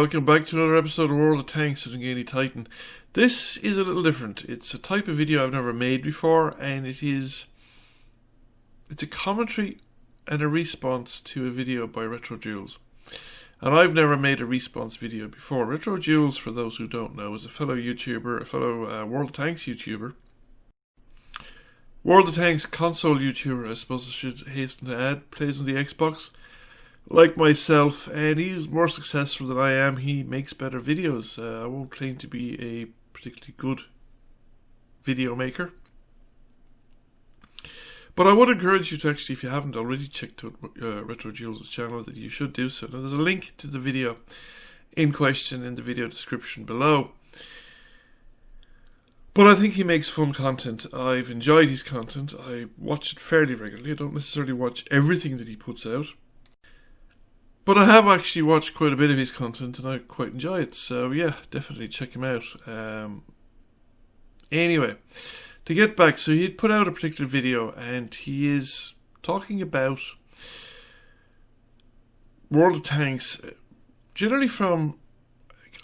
welcome back to another episode of World of Tanks with Gainy Titan. This is a little different. It's a type of video I've never made before, and it's a commentary and a response to a video by RetroJules. And I've never made a response video before. RetroJules, for those who don't know, is a fellow YouTuber, a fellow World of Tanks YouTuber. World of Tanks console YouTuber, I suppose I should hasten to add, plays on the Xbox. Like myself, and he's more successful than I am. He makes better videos. I won't claim to be a particularly good video maker, but I would encourage you to actually, if you haven't already checked out RetroJules' channel, that you should do so. Now, there's a link to the video in question in the video description below. But I think he makes fun content. I've enjoyed his content. I watch it fairly regularly. I don't necessarily watch everything that he puts out, but I have actually watched quite a bit of his content and I quite enjoy it. So yeah, definitely check him out. Anyway, to get back, so he'd put out a particular video and he is talking about World of Tanks, generally from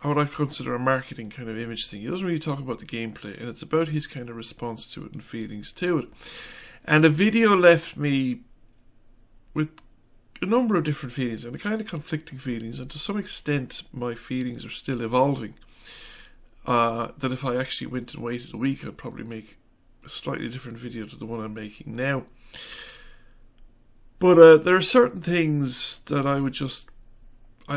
what I consider a marketing kind of image thing. He doesn't really talk about the gameplay, and it's about his kind of response to it and feelings to it. And the video left me with a number of different feelings and a kind of conflicting feelings, and to some extent my feelings are still evolving. That if I actually went and waited a week, I'd probably make a slightly different video to the one I'm making now. But there are certain things that I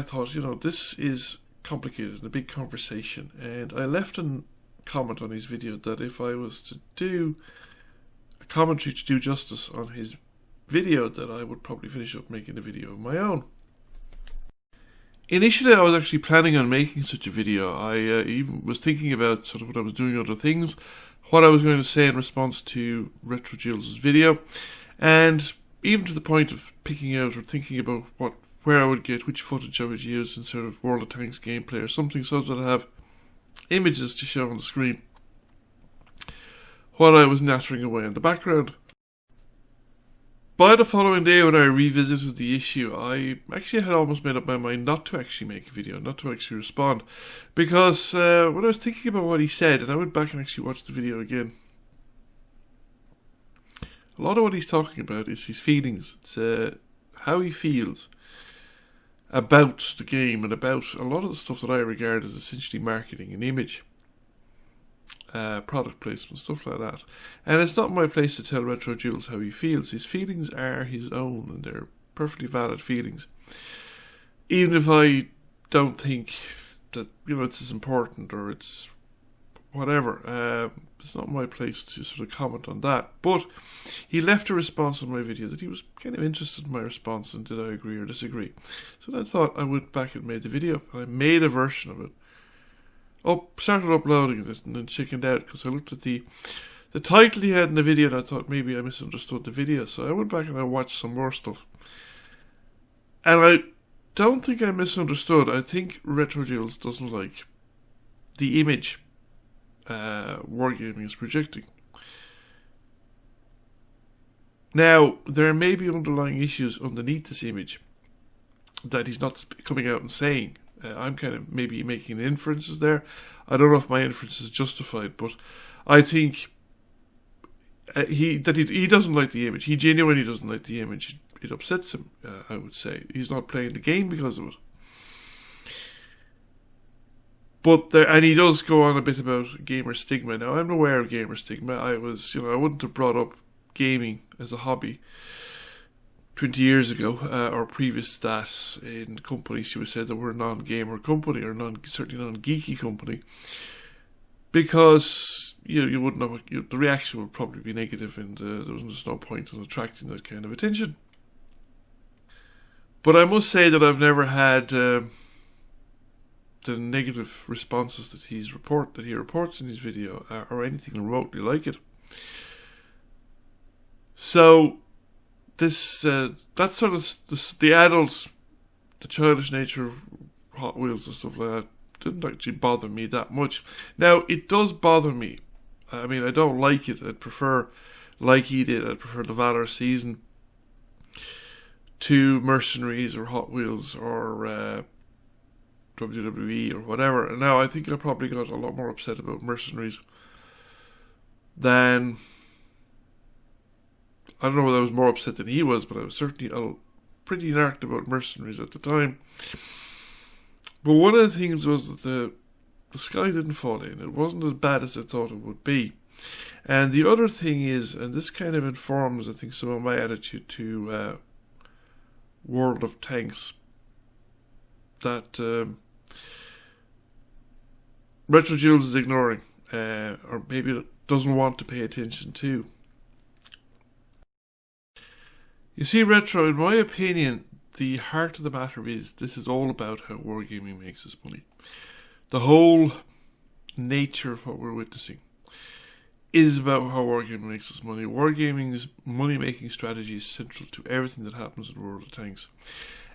thought, this is complicated and a big conversation, and I left a comment on his video that if I was to do a commentary to do justice on his video, that I would probably finish up making a video of my own. Initially, I was actually planning on making such a video. I even was thinking about sort of when I was doing other things, what I was going to say in response to RetroJules' video, and even to the point of picking out or thinking about where I would get, which footage I would use in sort of World of Tanks gameplay or something, so that I have images to show on the screen while I was nattering away in the background. By the following day, when I revisited the issue, I actually had almost made up my mind not to actually make a video, not to actually respond, because when I was thinking about what he said, and I went back and actually watched the video again, a lot of what he's talking about is his feelings. It's how he feels about the game and about a lot of the stuff that I regard as essentially marketing and image. Product placement, stuff like that. And it's not my place to tell RetroJules how he feels. His feelings are his own, and they're perfectly valid feelings. Even if I don't think that, it's as important or it's whatever. It's not my place to sort of comment on that. But he left a response on my video that he was kind of interested in my response and did I agree or disagree. So I thought I went back and made the video, and I made a version of it. Started uploading it and then chickened out because I looked at the title he had in the video and I thought maybe I misunderstood the video. So I went back and I watched some more stuff. And I don't think I misunderstood. I think RetroJules doesn't like the image Wargaming is projecting. Now, there may be underlying issues underneath this image that he's not coming out and saying. I'm kind of maybe making inferences there. I don't know if my inference is justified, but I think he doesn't like the image. He genuinely doesn't like the image. It upsets him, I would say. He's not playing the game because of it. And he does go on a bit about gamer stigma. Now, I'm aware of gamer stigma. I wouldn't have brought up gaming as a hobby 20 years ago, or previous to that, in companies you would say that were a non-gamer company, or certainly non-geeky company, because you wouldn't know the reaction would probably be negative, and there was just no point in attracting that kind of attention. But I must say that I've never had the negative responses that he reports in his video, or anything remotely like it. So that's sort of the childish nature of Hot Wheels and stuff like that didn't actually bother me that much. Now, it does bother me. I mean, I don't like it. I'd prefer, like he did, I'd prefer the Valor season to Mercenaries or Hot Wheels or WWE or whatever. And now I think I probably got a lot more upset about Mercenaries than... I don't know whether I was more upset than he was, but I was certainly pretty narked about Mercenaries at the time. But one of the things was that the sky didn't fall in. It wasn't as bad as I thought it would be. And the other thing is, and this kind of informs, I think, some of my attitude to World of Tanks, that RetroJules is ignoring, or maybe doesn't want to pay attention to. You see, Retro, in my opinion, the heart of the matter is this is all about how wargaming makes its money. The whole nature of what we're witnessing is about how wargaming makes its money. Wargaming's money-making strategy is central to everything that happens in World of Tanks.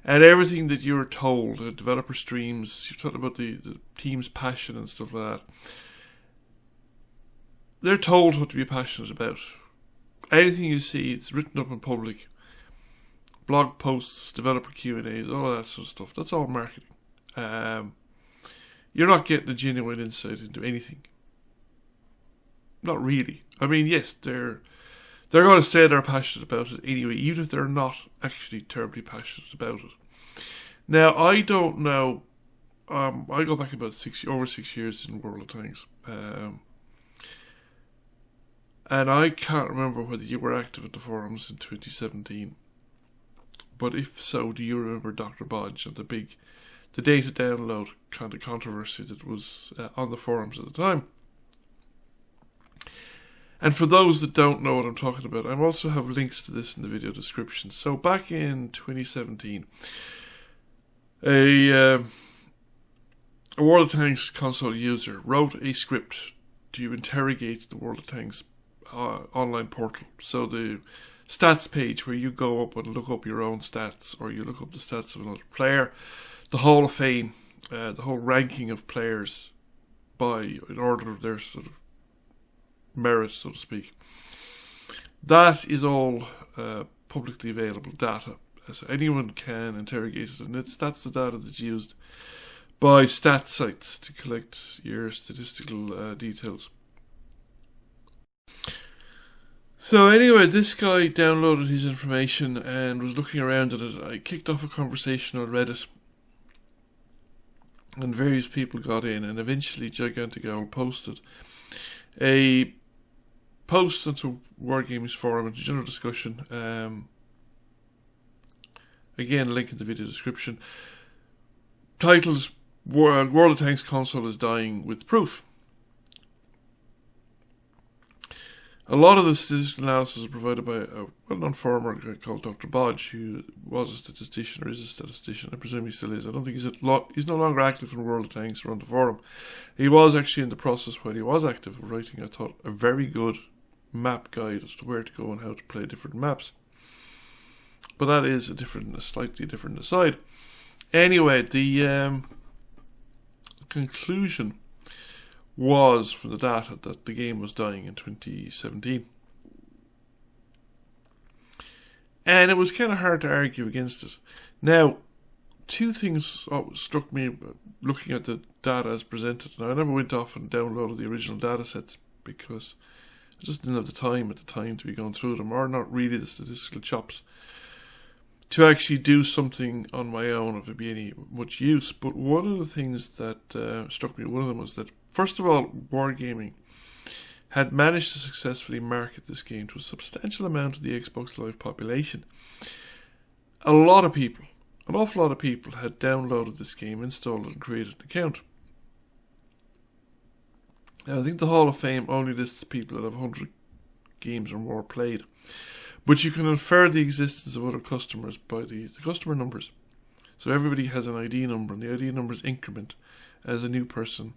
And everything that you're told, developer streams, you've talked about the team's passion and stuff like that. They're told what to be passionate about. Anything you see, it's written up in public. Blog posts, developer Q&As, all of that sort of stuff. That's all marketing. You're not getting a genuine insight into anything. Not really. I mean, yes, they're going to say they're passionate about it anyway, even if they're not actually terribly passionate about it. Now, I don't know. I go back about over 6 years in World of Tanks. And I can't remember whether you were active at the forums in 2017. But if so, do you remember Dr. Bodge and the data download kind of controversy that was on the forums at the time? And for those that don't know what I'm talking about, I also have links to this in the video description. So back in 2017, a World of Tanks console user wrote a script to interrogate the World of Tanks online portal. So the stats page where you go up and look up your own stats, or you look up the stats of another player, the Hall of Fame, the whole ranking of players in order of their sort of merit, so to speak. That is all publicly available data, so anyone can interrogate it, and that's the data that's used by stat sites to collect your statistical details. So anyway, this guy downloaded his information and was looking around at it. I kicked off a conversation on Reddit, and various people got in, and eventually Gigantic Owl posted a post onto Wargaming's forum, a general discussion. Again, link in the video description. Titled World of Tanks console is dying with proof. A lot of the statistical analysis is provided by a well-known former guy called Dr. Bodge, who was a statistician, or is a statistician. I presume he still is. I don't think he's no longer active in World of Tanks or on the forum. He was actually in the process when he was active of writing, I thought, a very good map guide as to where to go and how to play different maps. But that is a slightly different aside. Anyway, the conclusion was from the data that the game was dying in 2017. And it was kind of hard to argue against it. Now, two things struck me looking at the data as presented. Now, I never went off and downloaded the original data sets because I just didn't have the time at the time to be going through them, or not really the statistical chops to actually do something on my own if it'd be any much use. But one of the things that struck me, one of them was that, first of all, Wargaming had managed to successfully market this game to a substantial amount of the Xbox Live population. A lot of people, an awful lot of people, had downloaded this game, installed it, and created an account. Now, I think the Hall of Fame only lists people that have 100 games or more played. But you can infer the existence of other customers by the customer numbers. So everybody has an ID number, and the ID numbers increment as a new person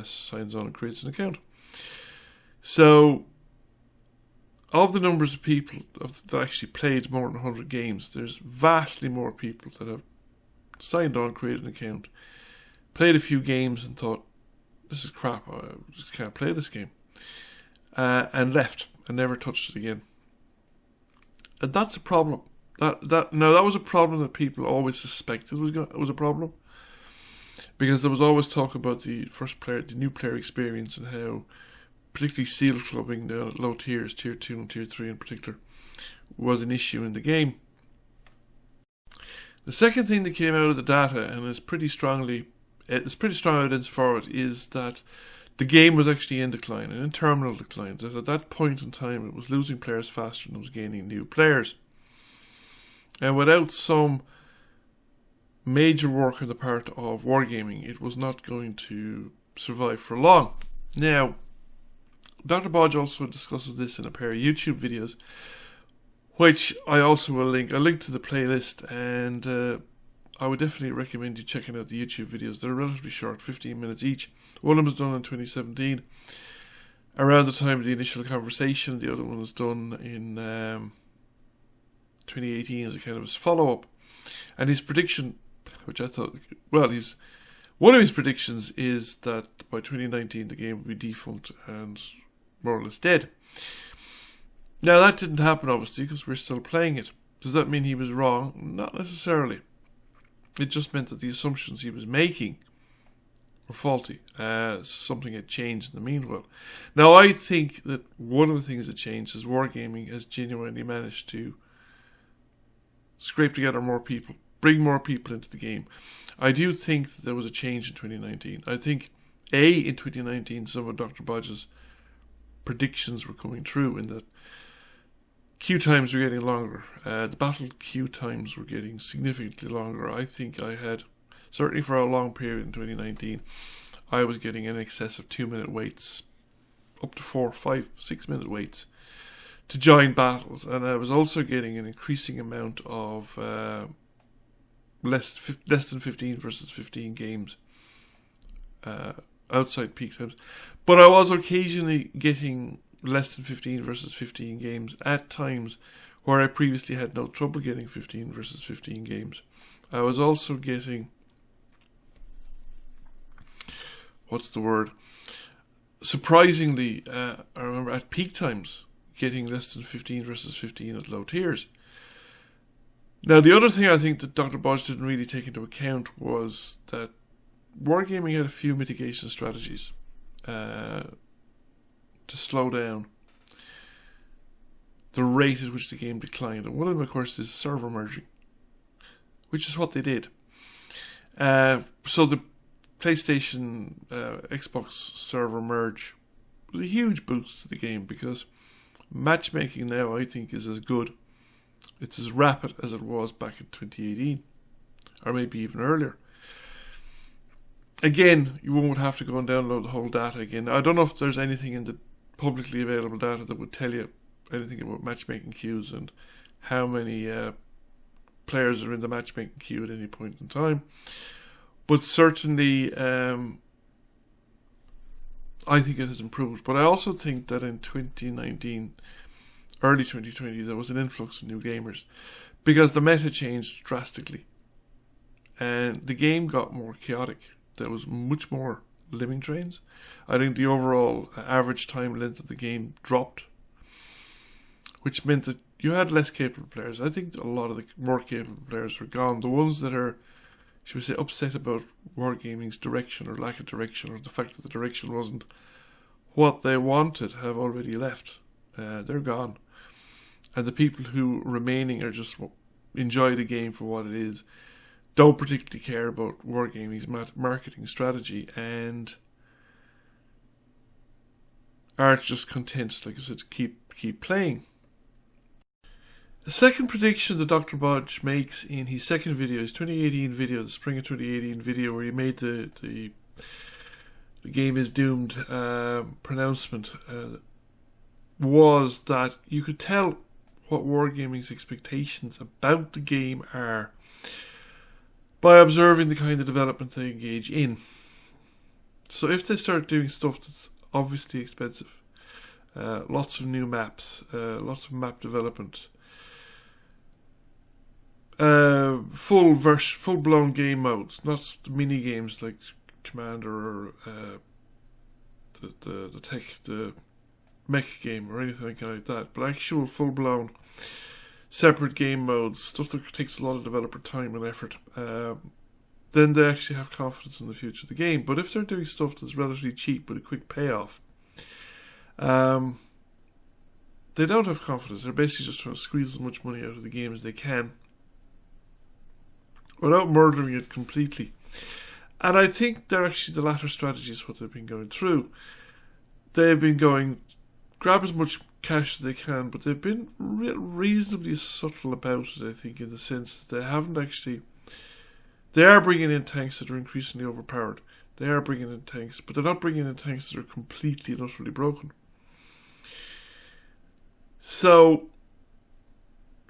signs on and creates an account. So, of the numbers of people that actually played more than 100 games, there's vastly more people that have signed on, created an account, played a few games and thought, this is crap, I just can't play this game, and left and never touched it again. And that's a problem. That was a problem that people always suspected was a problem. because there was always talk about the new player experience, and how particularly seal clubbing, the low tiers, tier 2 and tier 3 in particular, was an issue in the game. The second thing that came out of the data, and is pretty strong evidence for it, is that the game was actually in decline, and in terminal decline. That at that point in time, it was losing players faster than it was gaining new players. And without some major work on the part of Wargaming, it was not going to survive for long. Now, Dr. Bodge also discusses this in a pair of YouTube videos, which I also will link. I'll link to the playlist, and I would definitely recommend you checking out the YouTube videos. They're relatively short, 15 minutes each. One of them was done in 2017, around the time of the initial conversation. The other one was done in 2018 as a kind of his follow-up. And his prediction, which I thought, one of his predictions is that by 2019 the game will be defunct and more or less dead. Now that didn't happen, obviously, because we're still playing it. Does that mean he was wrong? Not necessarily. It just meant that the assumptions he was making were faulty. Something had changed in the meanwhile. Now, I think that one of the things that changed is Wargaming has genuinely managed to scrape together more people, bring more people into the game. I do think that there was a change in 2019. I think, in 2019, some of Dr. Bodge's predictions were coming true, in that queue times were getting longer. The battle queue times were getting significantly longer. I think I had, certainly for a long period in 2019, I was getting in excess of 2-minute waits, up to 4, 5, 6-minute waits to join battles. And I was also getting an increasing amount of less than 15 versus 15 games outside peak times. But I was occasionally getting less than 15 versus 15 games at times where I previously had no trouble getting 15 versus 15 games. I was also getting, surprisingly, I remember at peak times getting less than 15 versus 15 at low tiers. Now, the other thing I think that Dr. Bodge didn't really take into account was that Wargaming had a few mitigation strategies to slow down the rate at which the game declined. And one of them, of course, is server merging, which is what they did. So the PlayStation Xbox server merge was a huge boost to the game, because matchmaking now, I think, is as good, it's as rapid as it was back in 2018, or maybe even earlier. Again, you won't have to go and download the whole data again. I don't know if there's anything in the publicly available data that would tell you anything about matchmaking queues and how many players are in the matchmaking queue at any point in time. But certainly, I think it has improved. But I also think that in 2019, early 2020, there was an influx of new gamers, because the meta changed drastically. And the game got more chaotic. There was much more living trains. I think the overall average time length of the game dropped, which meant that you had less capable players. I think a lot of the more capable players are gone. The ones that are, should we say, upset about Wargaming's direction or lack of direction, or the fact that the direction wasn't what they wanted, have already left. They're gone. And the people who remaining are just enjoy the game for what it is, don't particularly care about Wargaming's marketing strategy, and are just content, like I said, to keep playing. The second prediction that Dr. Bodge makes in his second video, his 2018 video, the spring of 2018 video, where he made the game is doomed pronouncement, was that you could tell what Wargaming's expectations about the game are by observing the kind of development they engage in. So if they start doing stuff that's obviously expensive, lots of new maps, lots of map development, full-blown game modes, not mini games like Commander or the mech game or anything like that, but actual full-blown separate game modes, stuff that takes a lot of developer time and effort, then they actually have confidence in the future of the game. But if they're doing stuff that's relatively cheap with a quick payoff, they don't have confidence. They're basically just trying to squeeze as much money out of the game as they can without murdering it completely. And I think they're actually, the latter strategy is what they've been going through. They've been going, grab as much cash as they can, but they've been reasonably subtle about it, I think, in the sense that they haven't actually... They are bringing in tanks that are increasingly overpowered. They are bringing in tanks, but they're not bringing in tanks that are completely and utterly broken. So,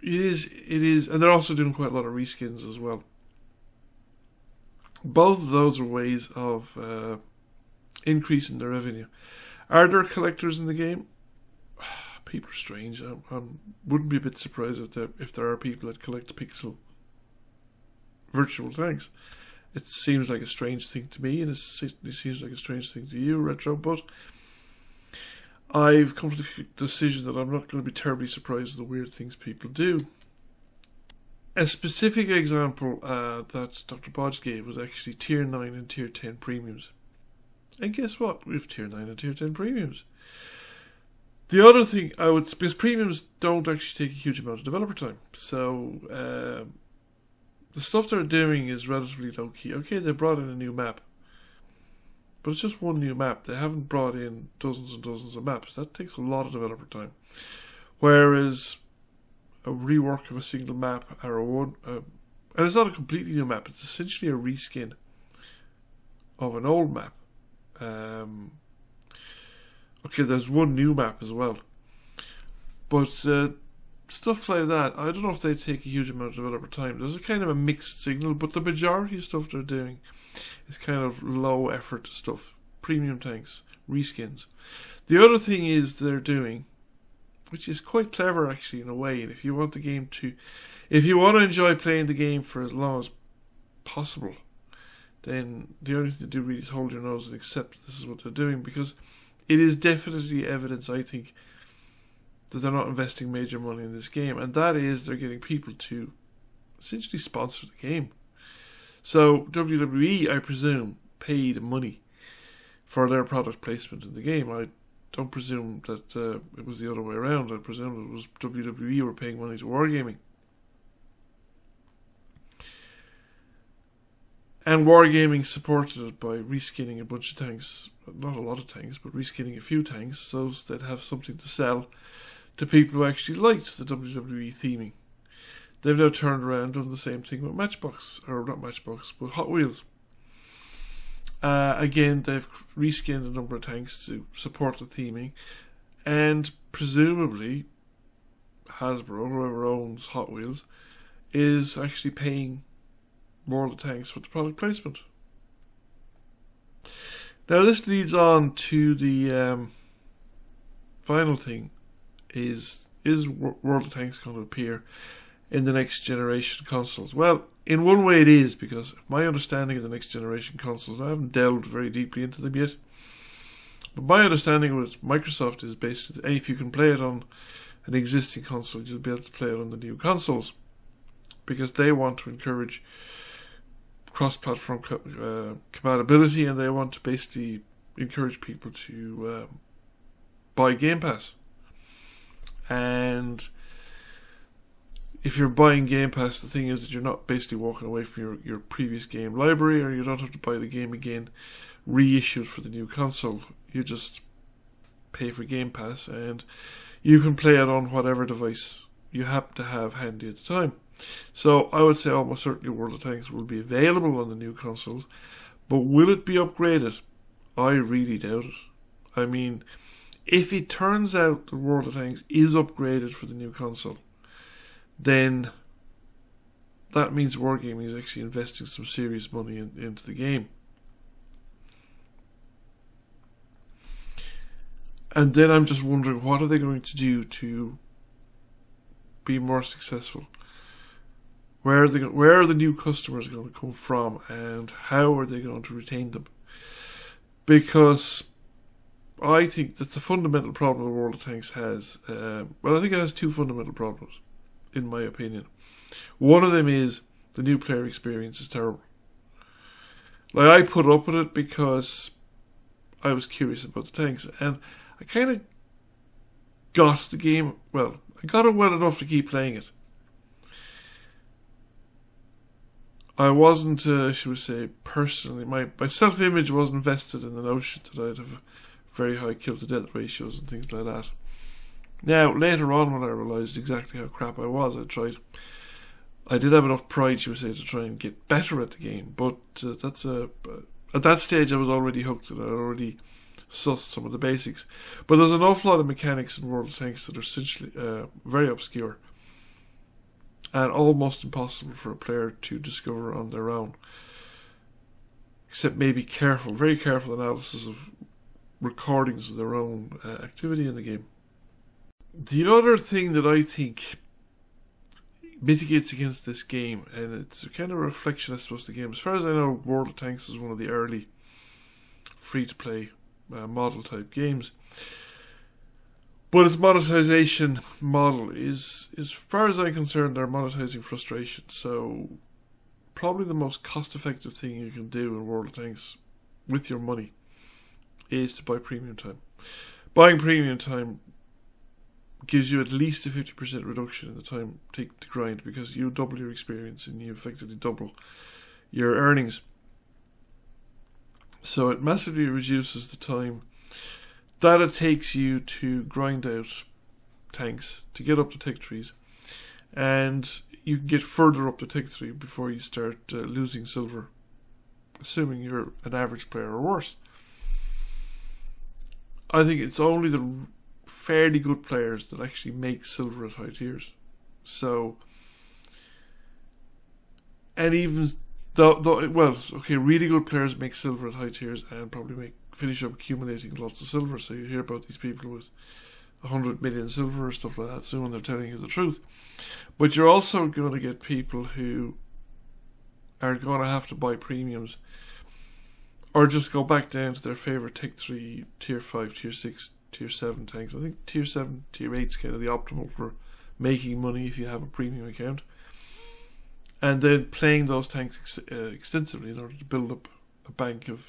it is, and they're also doing quite a lot of reskins as well. Both of those are ways of increasing their revenue. Are there collectors in the game? People are strange. I wouldn't be a bit surprised if there are people that collect pixel virtual tanks. It seems like a strange thing to me, and it seems like a strange thing to you, Retro, but I've come to the decision that I'm not going to be terribly surprised at the weird things people do. A specific example that Dr. Bodge gave was actually Tier 9 and Tier 10 premiums. And guess what? We have Tier 9 and Tier 10 premiums. The other thing because premiums don't actually take a huge amount of developer time. So, the stuff they're doing is relatively low key. Okay, they brought in a new map, but it's just one new map. They haven't brought in dozens and dozens of maps. That takes a lot of developer time. Whereas a rework of a single map and it's not a completely new map. It's essentially a reskin of an old map. Okay, there's one new map as well, but stuff like that, I don't know if they take a huge amount of developer time. There's a kind of a mixed signal, but the majority of stuff they're doing is kind of low effort stuff. Premium tanks, reskins. The other thing is they're doing, which is quite clever actually in a way, and if you want to enjoy playing the game for as long as possible, then the only thing to do really is hold your nose and accept this is what they're doing, because it is definitely evidence, I think, that they're not investing major money in this game, and that is they're getting people to essentially sponsor the game. So WWE, I presume, paid money for their product placement in the game. I don't presume that it was the other way around. I presume it was WWE were paying money to Wargaming. And Wargaming supported it by reskinning a bunch of tanks, not a lot of tanks, but reskinning a few tanks so they'd have something to sell to people who actually liked the WWE theming. They've now turned around and done the same thing with but Hot Wheels. Again, they've reskinned a number of tanks to support the theming, and presumably Hasbro, whoever owns Hot Wheels, is actually paying more of the tanks for the product placement. Now this leads on to the final thing. Is World of Tanks going to appear in the next generation consoles? Well, in one way it is, because my understanding of the next generation consoles, I haven't delved very deeply into them yet, but my understanding with Microsoft is basically if you can play it on an existing console, you'll be able to play it on the new consoles, because they want to encourage cross-platform compatibility, and they want to basically encourage people to buy Game Pass. And if you're buying Game Pass, the thing is that you're not basically walking away from your previous game library, or you don't have to buy the game again reissued for the new console. You just pay for Game Pass and you can play it on whatever device you happen to have handy at the time. So I would say almost certainly World of Tanks will be available on the new consoles, but will it be upgraded? I really doubt it. I mean, if it turns out that World of Tanks is upgraded for the new console, then that means Wargaming is actually investing some serious money into the game. And then I'm just wondering, what are they going to do to be more successful? Where are the new customers going to come from, and how are they going to retain them? Because I think that's a fundamental problem World of Tanks has. I think it has two fundamental problems, in my opinion. One of them is the new player experience is terrible. Like, I put up with it because I was curious about the tanks, and I kind of got the game, well, I got it well enough to keep playing it. I wasn't, should we say, personally, my self-image wasn't vested in the notion that I'd have very high kill-to-death ratios and things like that. Now, later on, when I realised exactly how crap I was, I did have enough pride, should we say, to try and get better at the game, but at that stage I was already hooked and I already sussed some of the basics. But there's an awful lot of mechanics in World of Tanks that are essentially very obscure and almost impossible for a player to discover on their own, except maybe very careful analysis of recordings of their own activity in the game. The other thing that I think mitigates against this game, and it's a kind of a reflection, I suppose, of the game. As far as I know, World of Tanks is one of the early free-to-play model-type games. But its monetization model is, as far as I'm concerned, they're monetizing frustration. So, probably the most cost-effective thing you can do in World of Tanks with your money is to buy premium time. Buying premium time gives you at least a 50% reduction in the time take to grind, because you double your experience and you effectively double your earnings. So it massively reduces the time that it takes you to grind out tanks to get up to Tech 3s, and you can get further up to Tech 3 before you start losing silver, assuming you're an average player or worse. I think it's only the fairly good players that actually make silver at high tiers. So, and even really good players make silver at high tiers and probably finish up accumulating lots of silver. So you hear about these people with 100 million silver or stuff like that soon, they're telling you the truth. But you're also going to get people who are going to have to buy premiums or just go back down to their favourite Tech 3, Tier 5, Tier 6, Tier 7 tanks. I think Tier 7, Tier 8 is kind of the optimal for making money if you have a premium account. And then playing those tanks extensively in order to build up a bank of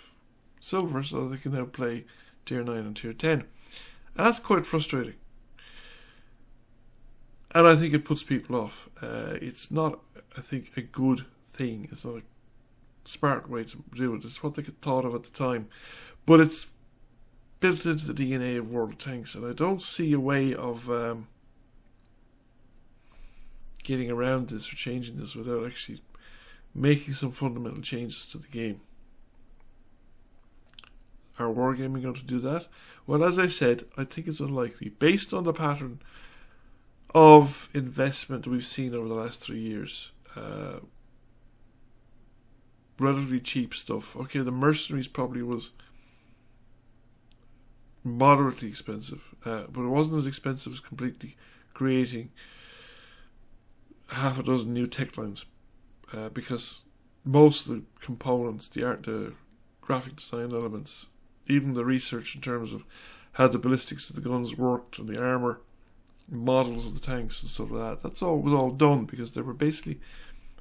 silver so that they can now play Tier 9 and Tier 10. And that's quite frustrating. And I think it puts people off. It's not, I think, a good thing. It's not a smart way to do it. It's what they thought of at the time. But it's built into the DNA of World of Tanks, and I don't see a way of getting around this or changing this without actually making some fundamental changes to the game. Are Wargaming going to do that? Well, as I said, I think it's unlikely. Based on the pattern of investment we've seen over the last 3 years, relatively cheap stuff. Okay, the Mercenaries probably was moderately expensive, but it wasn't as expensive as completely creating half a dozen new tech lines, because most of the components, the graphic design elements, even the research in terms of how the ballistics of the guns worked and the armor models of the tanks and stuff like that, was all done because they were basically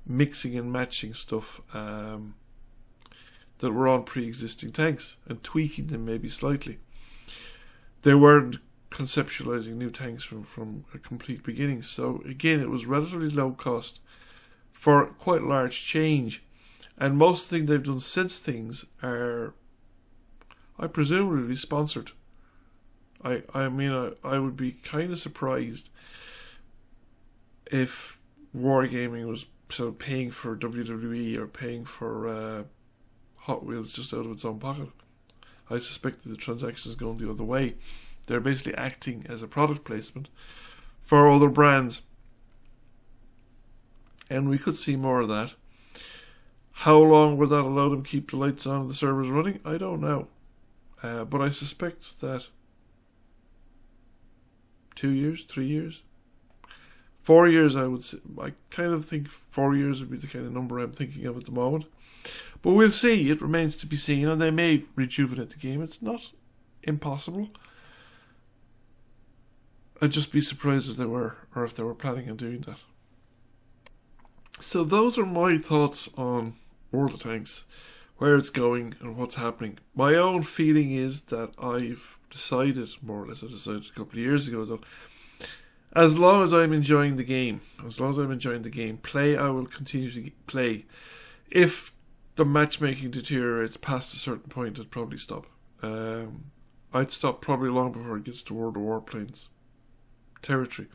mixing and matching stuff that were on pre-existing tanks and tweaking them maybe slightly. They weren't conceptualizing new tanks from a complete beginning. So again, it was relatively low cost for quite large change. And most of the things they've done since things are, I presume, really sponsored. I mean, I would be kind of surprised if Wargaming was sort of paying for WWE or paying for Hot Wheels just out of its own pocket. I suspect that the transaction is going the other way. They're basically acting as a product placement for other brands. And we could see more of that. How long will that allow them to keep the lights on and the servers running? I don't know. But I suspect that 2 years, 3 years, 4 years, I would say. I kind of think 4 years would be the kind of number I'm thinking of at the moment. But we'll see. It remains to be seen, and they may rejuvenate the game. It's not impossible. I'd just be surprised if they were, or if they were planning on doing that. So those are my thoughts on World of Tanks. where it's going and what's happening. My own feeling is that I've decided, more or less I decided a couple of years ago, that as long as I'm enjoying the game, play, I will continue to play. If the matchmaking deteriorates past a certain point, I'd probably stop. I'd stop probably long before it gets to World of Warplanes territory.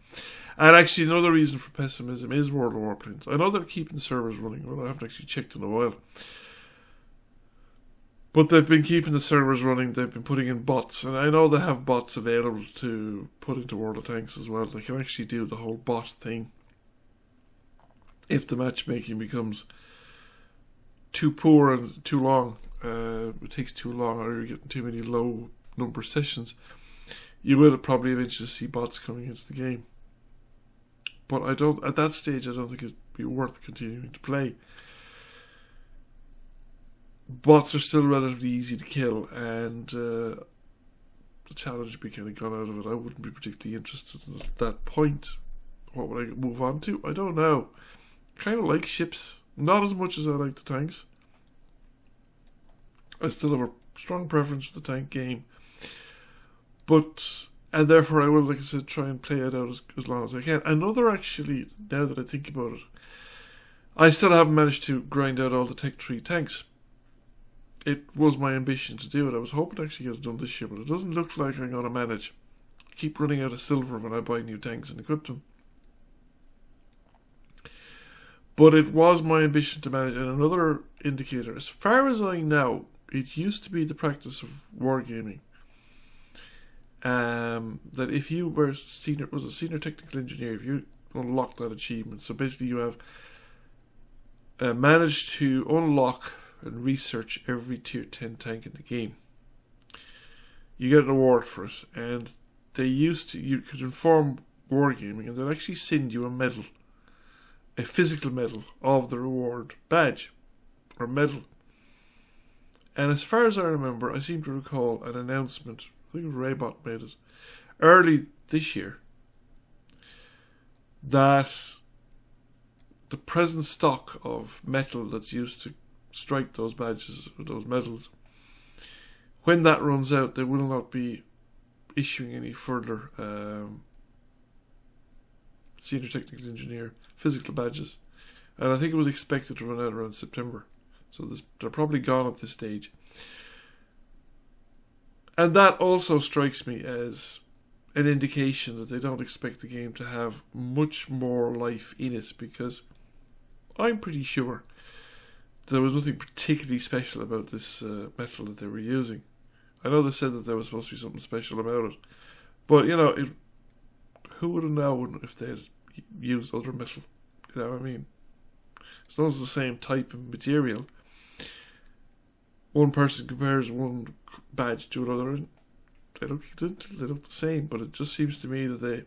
And actually, another reason for pessimism is World of Warplanes. I know they're keeping the servers running. Well, I haven't actually checked in a while. But they've been keeping the servers running. They've been putting in bots. And I know they have bots available to put into World of Tanks as well. They can actually do the whole bot thing. If the matchmaking becomes too poor and too long, it takes too long, or you're getting too many low number sessions, you will probably eventually see bots coming into the game. But at that stage, I don't think it'd be worth continuing to play. Bots are still relatively easy to kill, and the challenge would be kind of gone out of it. I wouldn't be particularly interested at that point. What would I move on to? I don't know. Kind of like ships, not as much as I like the tanks. I still have a strong preference for the tank game, and therefore I will, like I said, try and play it out as long as I can. Another, actually, now that I think about it, I still haven't managed to grind out all the Tech 3 tanks. It was my ambition to do it. I was hoping to actually get it done this year, but it doesn't look like I'm going to manage. I keep running out of silver when I buy new tanks and equip them. But it was my ambition to manage. And another indicator, as far as I know, it used to be the practice of wargaming. That if you was a senior technical engineer, if you unlocked that achievement, so basically you have managed to unlock and research every tier 10 tank in the game, you get an award for it. And you could inform wargaming, and they'll actually send you a medal, a physical medal of the reward badge or medal. And as far as I remember, I seem to recall an announcement, I think Raybot made it early this year, that the present stock of metal that's used to strike those badges or those medals, when that runs out, they will not be issuing any further senior technical engineer physical badges. And I think it was expected to run out around September. So they're probably gone at this stage. And that also strikes me as an indication that they don't expect the game to have much more life in it, because I'm pretty sure there was nothing particularly special about this metal that they were using. I know they said that there was supposed to be something special about it, but who would have known if they had used other metal? You know what I mean? As long as it's the same type of material, one person compares one badge to another, and they look the same. But it just seems to me that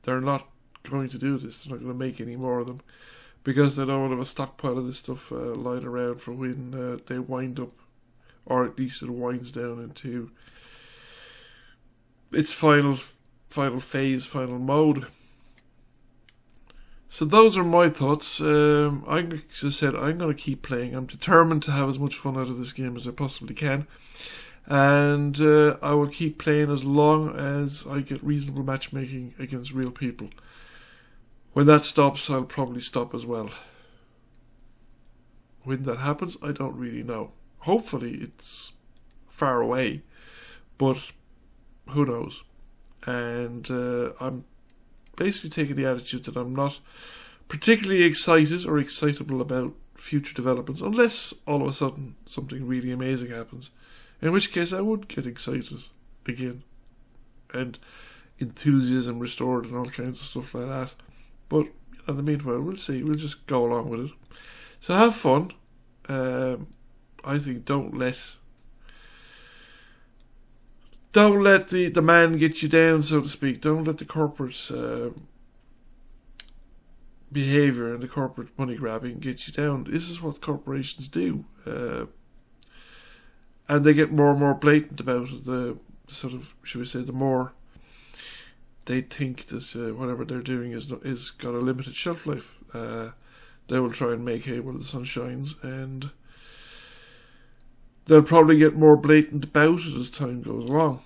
they're not going to do this. They're not going to make any more of them, because they don't want to have a stockpile of this stuff lying around for when they wind up, or at least it winds down into its final phase, final mode. So those are my thoughts. As I said, I'm going to keep playing. I'm determined to have as much fun out of this game as I possibly can. And I will keep playing as long as I get reasonable matchmaking against real people. When that stops, I'll probably stop as well. When that happens, I don't really know. Hopefully it's far away, but who knows. And I'm basically taking the attitude that I'm not particularly excited or excitable about future developments, unless all of a sudden something really amazing happens, in which case I would get excited again and enthusiasm restored and all kinds of stuff like that. But in the meanwhile, we'll see. We'll just go along with it. So have fun. I think don't let the man get you down, so to speak. Don't let the corporate behaviour and the corporate money grabbing get you down. This is what corporations do, and they get more and more blatant about it. The sort of, should we say, the more they think that whatever they're doing is got a limited shelf life, they will try and make hay while the sun shines, and they'll probably get more blatant about it as time goes along.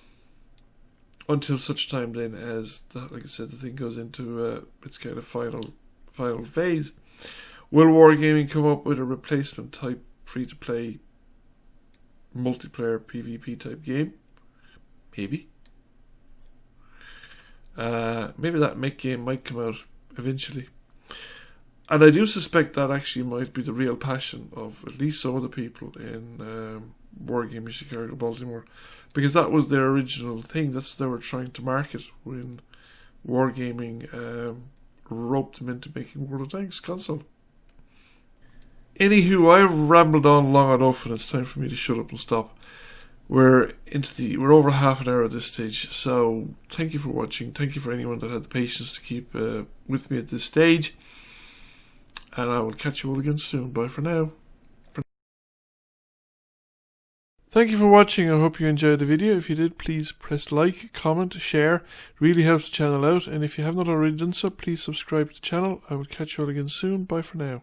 Until such time then as, like I said, the thing goes into its kind of final phase. Will Wargaming come up with a replacement type free-to-play multiplayer PvP type game? Maybe. Maybe that mech game might come out eventually. And I do suspect that actually might be the real passion of at least some of the people in Wargaming Chicago, Baltimore, because that was their original thing. That's what they were trying to market when Wargaming roped them into making World of Tanks console. Anywho, I've rambled on long enough, and it's time for me to shut up and stop. We're over half an hour at this stage, so thank you for watching. Thank you for anyone that had the patience to keep with me at this stage, and I will catch you all again soon. Bye for now. Thank you for watching. I hope you enjoyed the video. If you did, please press like, comment, share. It really helps the channel out, and if you have not already done so, please subscribe to the channel. I will catch you all again soon. Bye for now.